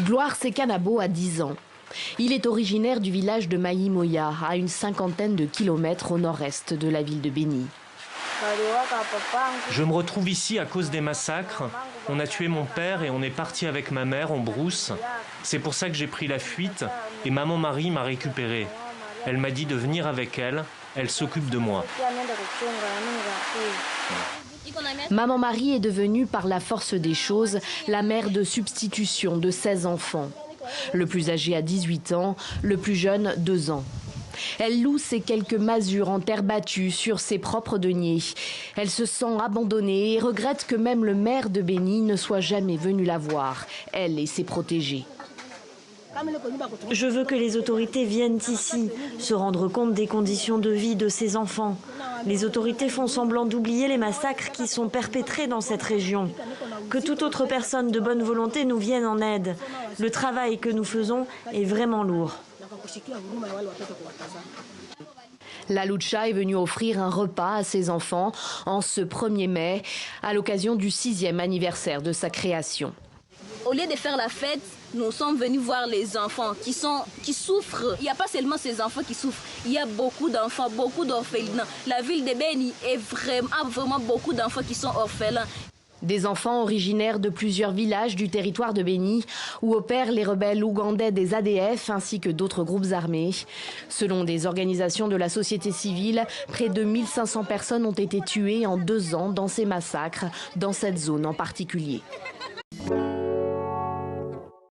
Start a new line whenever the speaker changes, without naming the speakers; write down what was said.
Gloire Sekanabo a 10 ans. Il est originaire du village de Maïmoya, à une cinquantaine de kilomètres au nord-est de la ville de Béni.
Je me retrouve ici à cause des massacres. On a tué mon père et on est parti avec ma mère en brousse. C'est pour ça que j'ai pris la fuite et maman Marie m'a récupéré. Elle m'a dit de venir avec elle. Elle s'occupe de moi.
Maman Marie est devenue, par la force des choses, la mère de substitution de 16 enfants. Le plus âgé a 18 ans, le plus jeune 2 ans. Elle loue ses quelques masures en terre battue sur ses propres deniers. Elle se sent abandonnée et regrette que même le maire de Béni ne soit jamais venu la voir, elle et ses protégés.
Je veux que les autorités viennent ici, se rendre compte des conditions de vie de ces enfants. Les autorités font semblant d'oublier les massacres qui sont perpétrés dans cette région. Que toute autre personne de bonne volonté nous vienne en aide. Le travail que nous faisons est vraiment lourd.
La Lucha est venue offrir un repas à ses enfants en ce 1er mai, à l'occasion du 6e anniversaire de sa création.
Au lieu de faire la fête, nous sommes venus voir les enfants qui souffrent. Il n'y a pas seulement ces enfants qui souffrent, il y a beaucoup d'enfants, beaucoup d'orphelins. La ville de Béni a vraiment beaucoup d'enfants qui sont orphelins.
Des enfants originaires de plusieurs villages du territoire de Béni, où opèrent les rebelles ougandais des ADF ainsi que d'autres groupes armés. Selon des organisations de la société civile, près de 1500 personnes ont été tuées en 2 ans dans ces massacres, dans cette zone en particulier.